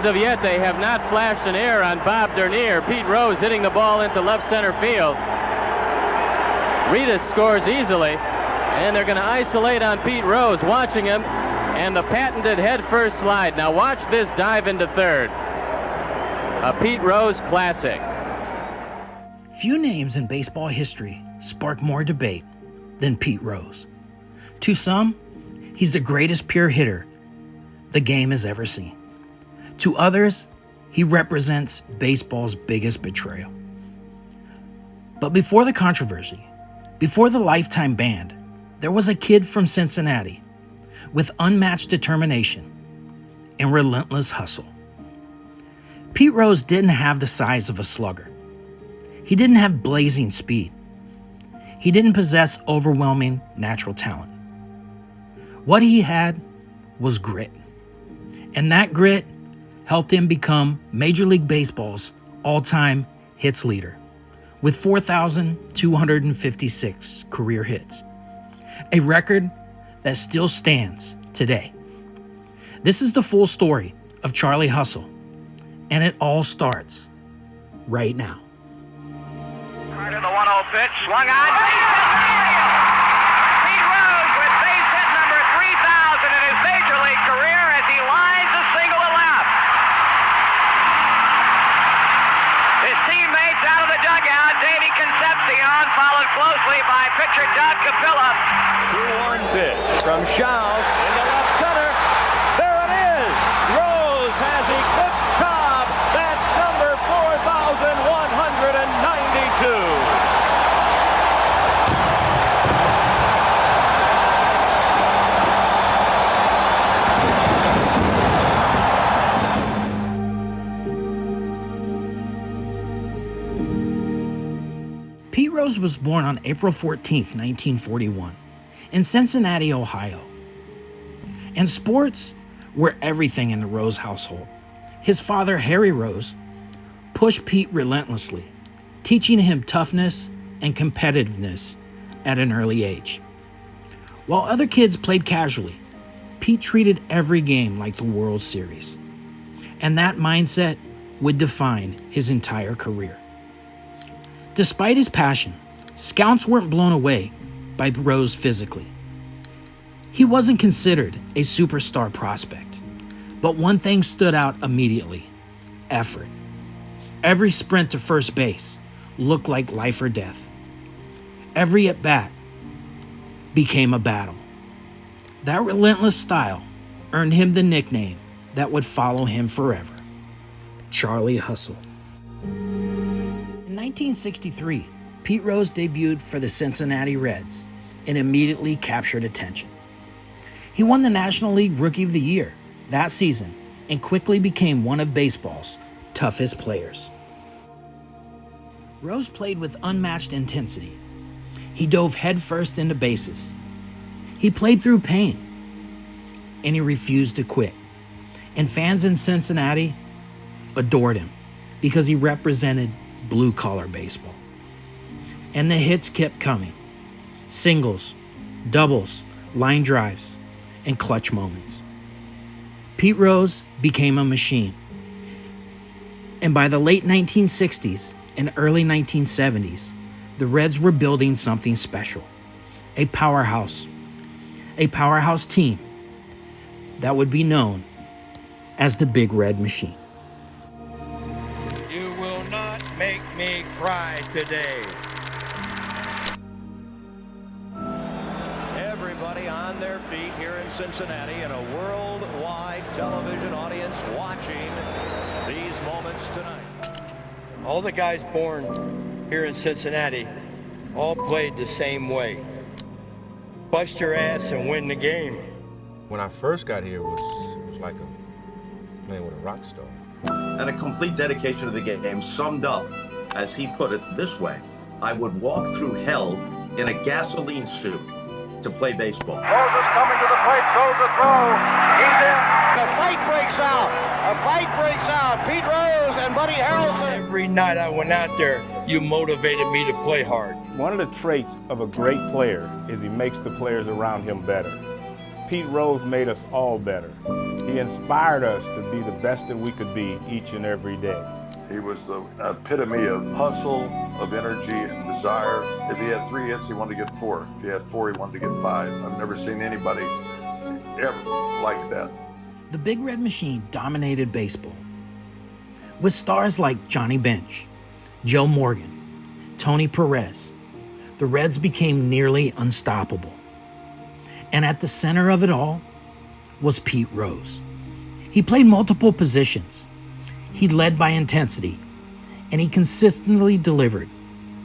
of yet, they have not flashed an error on Bob Dernier. Pete Rose hitting the ball into left center field. Rita scores easily, and they're going to isolate on Pete Rose, watching him, and the patented head-first slide. Now watch this dive into third. A Pete Rose classic. Few names in baseball history spark more debate than Pete Rose. To some, he's the greatest pure hitter the game has ever seen. To others, he represents baseball's biggest betrayal. But before the controversy, before the lifetime ban, there was a kid from Cincinnati with unmatched determination and relentless hustle. Pete Rose didn't have the size of a slugger. He didn't have blazing speed. He didn't possess overwhelming natural talent. What he had was grit. And that grit helped him become Major League Baseball's all-time hits leader with 4,256 career hits, a record that still stands today. This is the full story of Charlie Hustle, and it all starts right now. Right to the 1-0 pitch, swung on. Pete Rose with base hit number 3,000 in his Major League career as he lines a single to left. His teammates out of the dugout, Davey Concepcion, followed closely by pitcher Doug Capilla. 2-1 pitch from Shaw into left center. There it is. Rose has eclipsed Cobb. That's number 4,192. Pete Rose was born on April 14th, 1941, in Cincinnati, Ohio. And sports were everything in the Rose household. His father, Harry Rose, pushed Pete relentlessly, teaching him toughness and competitiveness at an early age. While other kids played casually, Pete treated every game like the World Series. And that mindset would define his entire career. Despite his passion, scouts weren't blown away by Rose physically. He wasn't considered a superstar prospect, but one thing stood out immediately: effort. Every sprint to first base looked like life or death. Every at-bat became a battle. That relentless style earned him the nickname that would follow him forever: Charlie Hustle. In 1963, Pete Rose debuted for the Cincinnati Reds and immediately captured attention. He won the National League Rookie of the Year that season and quickly became one of baseball's toughest players. Rose played with unmatched intensity. He dove headfirst into bases. He played through pain, and he refused to quit. And fans in Cincinnati adored him because he represented blue-collar baseball. And the hits kept coming: singles, doubles, line drives, and clutch moments. Pete Rose became a machine. And by the late 1960s and early 1970s, the Reds were building something special: a powerhouse team that would be known as the Big Red Machine. You will not make me cry today. Everybody on their feet here in Cincinnati, and a worldwide television audience watching these moments tonight. All the guys born here in Cincinnati all played the same way: bust your ass and win the game. When I first got here, it was like playing with a rock star. And a complete dedication to the game, summed up, as he put it, this way: I would walk through hell in a gasoline suit to play baseball. Moses coming to the plate, throws the throw. He's in. A fight breaks out. A fight breaks out. Pete Rose and Buddy Harrelson. Every night I went out there, you motivated me to play hard. One of the traits of a great player is he makes the players around him better. Pete Rose made us all better. He inspired us to be the best that we could be each and every day. He was the epitome of hustle, of energy and desire. If he had 3 hits, he wanted to get 4. If he had 4, he wanted to get 5. I've never seen anybody ever like that. The Big Red Machine dominated baseball. With stars like Johnny Bench, Joe Morgan, Tony Perez, the Reds became nearly unstoppable. And at the center of it all was Pete Rose. He played multiple positions. He led by intensity, and he consistently delivered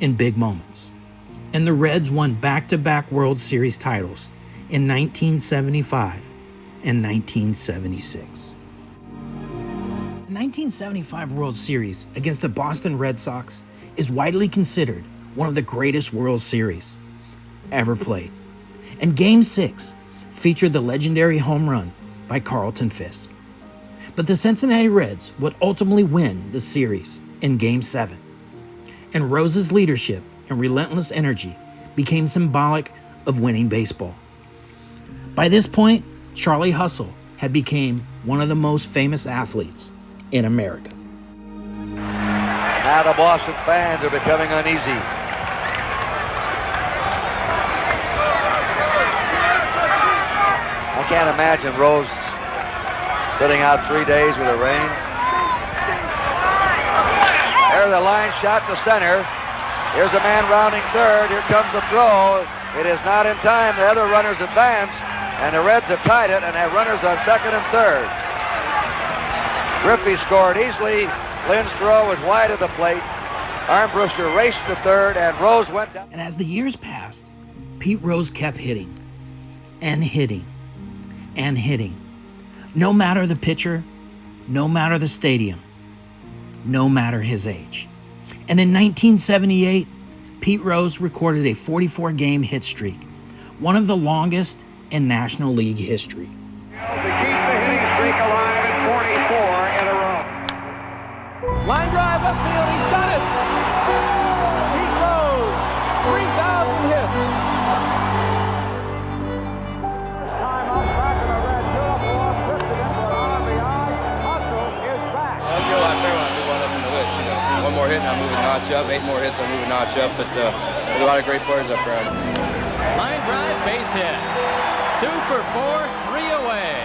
in big moments. And the Reds won back-to-back World Series titles in 1975 and 1976. The 1975 World Series against the Boston Red Sox is widely considered one of the greatest World Series ever played. And Game 6 featured the legendary home run by Carlton Fisk. But the Cincinnati Reds would ultimately win the series in Game 7. And Rose's leadership and relentless energy became symbolic of winning baseball. By this point, Charlie Hustle had become one of the most famous athletes in America. Now the Boston fans are becoming uneasy. I can't imagine Rose sitting out 3 days with the rain. There's a line shot to center. Here's a man rounding third. Here comes the throw. It is not in time. The other runners advance, and the Reds have tied it and have runners on second and third. Griffey scored easily. Lynn's throw was wide of the plate. Armbruster raced to third, and Rose went down. And as the years passed, Pete Rose kept hitting and hitting and hitting. No matter the pitcher, no matter the stadium, no matter his age. And in 1978, Pete Rose recorded a 44-game hit streak, one of the longest in National League history. To keep the hitting streak alive at 44 in a row. Line drive upfield, he's done it! Pete Rose, 3,000 hits. Time up back in the red uniform, puts it in for an RBI. Hustle is back. I feel a lot better when I move one up in the list. You know, 1 more hit and I move a notch up. 8 more hits, I move a notch up. But there's a lot of great players up around. Line drive, base hit. 2 for 4, 3 away.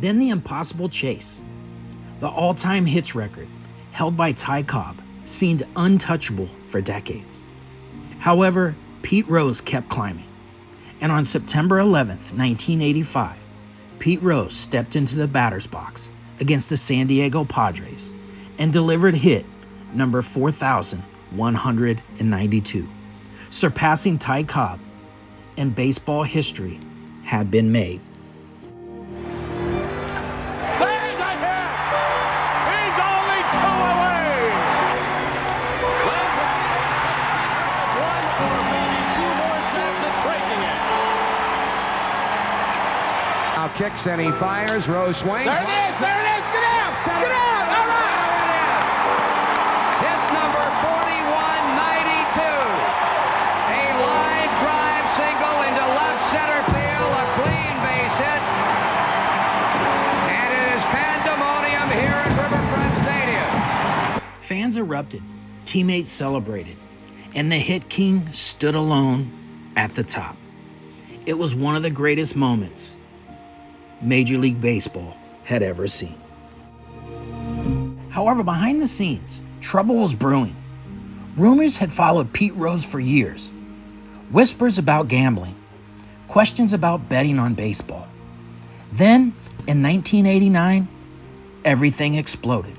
Then the impossible chase. The all-time hits record, held by Ty Cobb, seemed untouchable for decades. However, Pete Rose kept climbing. And on September 11th, 1985, Pete Rose stepped into the batter's box against the San Diego Padres and delivered hit number 4,192, surpassing Ty Cobb, and baseball history had been made. There's a hit! He's only 2 away! One or maybe 2 more shots at breaking it. Now kicks and he fires. Rose swings. There it is! There it is! Get out! Get out! All right! Hit number 4192. A line drive single into left center field. A clean base hit. And it is pandemonium here at Riverfront Stadium. Fans erupted, teammates celebrated, and the hit king stood alone at the top. It was one of the greatest moments Major League Baseball had ever seen. However, behind the scenes, trouble was brewing. Rumors had followed Pete Rose for years. Whispers about gambling, questions about betting on baseball. Then, in 1989, everything exploded.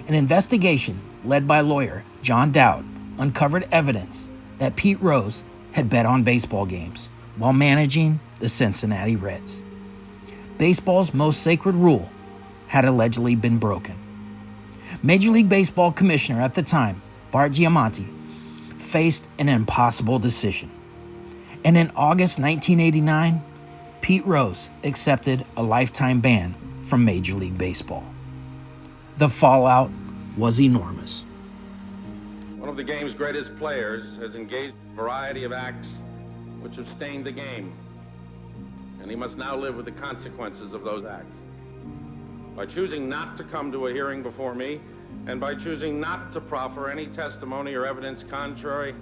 An investigation led by lawyer John Dowd uncovered evidence that Pete Rose had bet on baseball games while managing the Cincinnati Reds. Baseball's most sacred rule had allegedly been broken. Major League Baseball commissioner at the time, Bart Giamatti, faced an impossible decision. And in August 1989, Pete Rose accepted a lifetime ban from Major League Baseball. The fallout was enormous. One of the game's greatest players has engaged in a variety of acts which have stained the game. and he must now live with the consequences of those acts. By choosing not to come to a hearing before me, and by choosing not to proffer any testimony or evidence contrary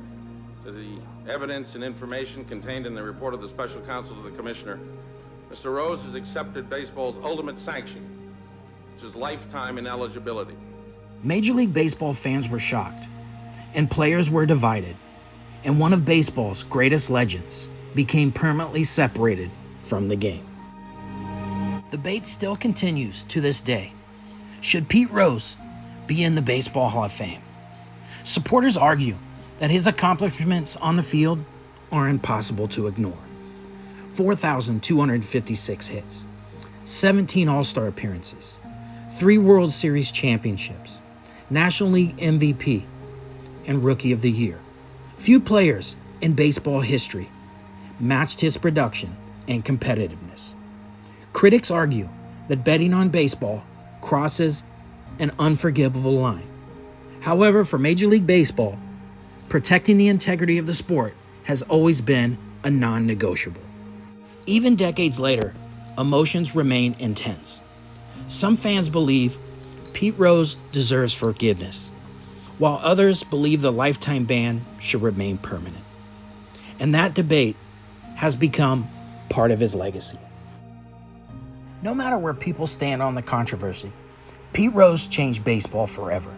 to the evidence and information contained in the report of the special counsel to the commissioner, Mr. Rose has accepted baseball's ultimate sanction, which is lifetime ineligibility. Major League Baseball fans were shocked, and players were divided, and one of baseball's greatest legends became permanently separated from the game. The debate still continues to this day. Should Pete Rose be in the Baseball Hall of Fame? Supporters argue that his accomplishments on the field are impossible to ignore. 4,256 hits, 17 All-Star appearances, 3 World Series championships, National League MVP, and Rookie of the Year. Few players in baseball history matched his production and competitiveness. Critics argue that betting on baseball crosses an unforgivable line. However, for Major League Baseball, protecting the integrity of the sport has always been a non-negotiable. Even decades later, emotions remain intense. Some fans believe Pete Rose deserves forgiveness, while others believe the lifetime ban should remain permanent. And that debate has become part of his legacy. No matter where people stand on the controversy, Pete Rose changed baseball forever.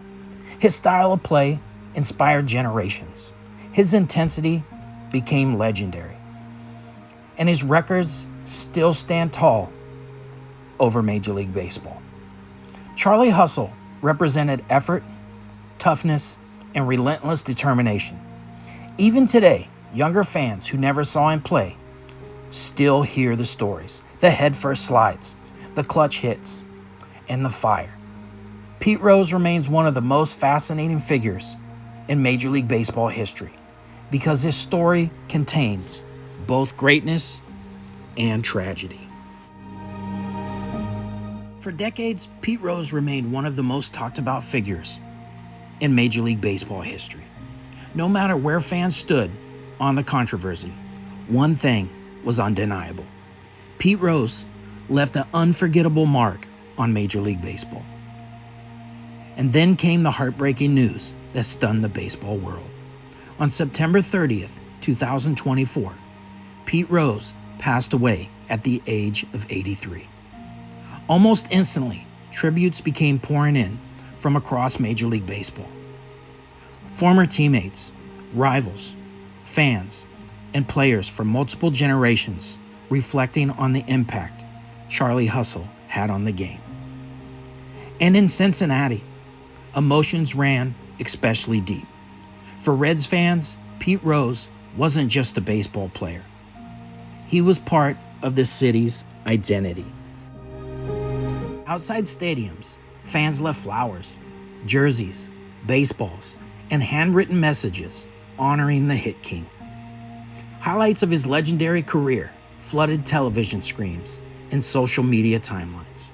His style of play inspired generations. His intensity became legendary. And his records still stand tall over Major League Baseball. Charlie Hustle represented effort, toughness, and relentless determination. Even today, younger fans who never saw him play still hear the stories, the headfirst slides, the clutch hits, and the fire. Pete Rose remains one of the most fascinating figures in Major League Baseball history because his story contains both greatness and tragedy. For decades, Pete Rose remained one of the most talked about figures in Major League Baseball history. No matter where fans stood on the controversy, one thing was undeniable. Pete Rose left an unforgettable mark on Major League Baseball. And then came the heartbreaking news that stunned the baseball world. On September 30th, 2024, Pete Rose passed away at the age of 83. Almost instantly, tributes began pouring in from across Major League Baseball. Former teammates, rivals, fans, and players from multiple generations reflecting on the impact Charlie Hustle had on the game. And in Cincinnati, emotions ran especially deep. For Reds fans, Pete Rose wasn't just a baseball player. He was part of the city's identity. Outside stadiums, fans left flowers, jerseys, baseballs, and handwritten messages honoring the Hit King. Highlights of his legendary career flooded television screens and social media timelines.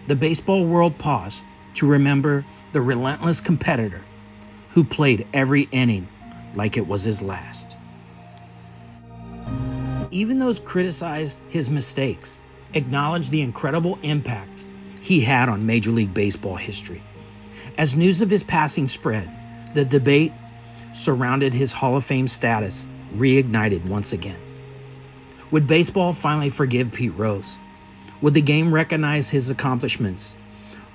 The baseball world paused to remember the relentless competitor who played every inning like it was his last. Even those criticized his mistakes acknowledged the incredible impact he had on Major League Baseball history. As news of his passing spread, the debate surrounding his Hall of Fame status reignited once again. Would baseball finally forgive Pete Rose? Would the game recognize his accomplishments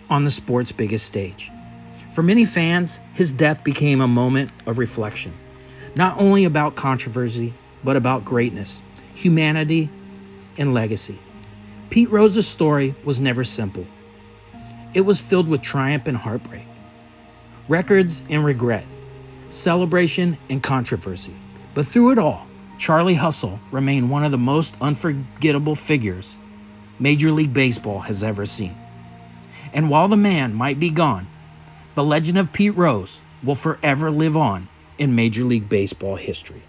on the sport's biggest stage? For many fans, his death became a moment of reflection, not only about controversy, but about greatness, humanity, and legacy. Pete Rose's story was never simple. It was filled with triumph and heartbreak, records and regret, celebration and controversy. But through it all, Charlie Hustle remained one of the most unforgettable figures Major League Baseball has ever seen. And while the man might be gone, the legend of Pete Rose will forever live on in Major League Baseball history.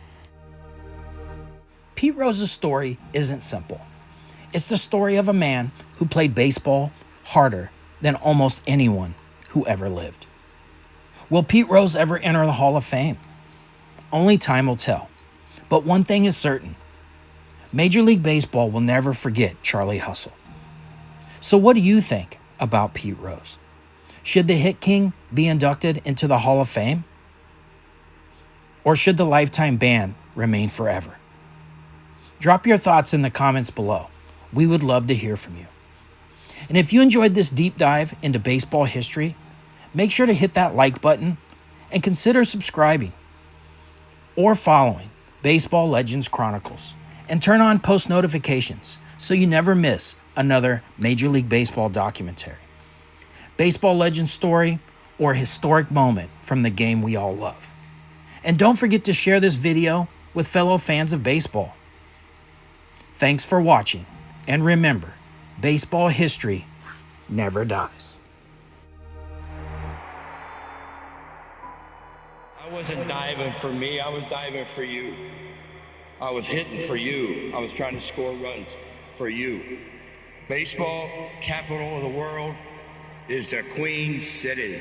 Pete Rose's story isn't simple. It's the story of a man who played baseball harder than almost anyone who ever lived. Will Pete Rose ever enter the Hall of Fame? Only time will tell. But one thing is certain. Major League Baseball will never forget Charlie Hustle. So what do you think about Pete Rose? Should the Hit King be inducted into the Hall of Fame? Or should the lifetime ban remain forever? Drop your thoughts in the comments below. We would love to hear from you. And if you enjoyed this deep dive into baseball history, make sure to hit that like button and consider subscribing or following Baseball Legends Chronicles and turn on post notifications so you never miss another Major League Baseball documentary, baseball legend story, or historic moment from the game we all love. And don't forget to share this video with fellow fans of baseball. Thanks for watching, and remember, baseball history never dies. I wasn't diving for me, I was diving for you. I was hitting for you. I was trying to score runs for you. Baseball, capital of the world, is the Queen City.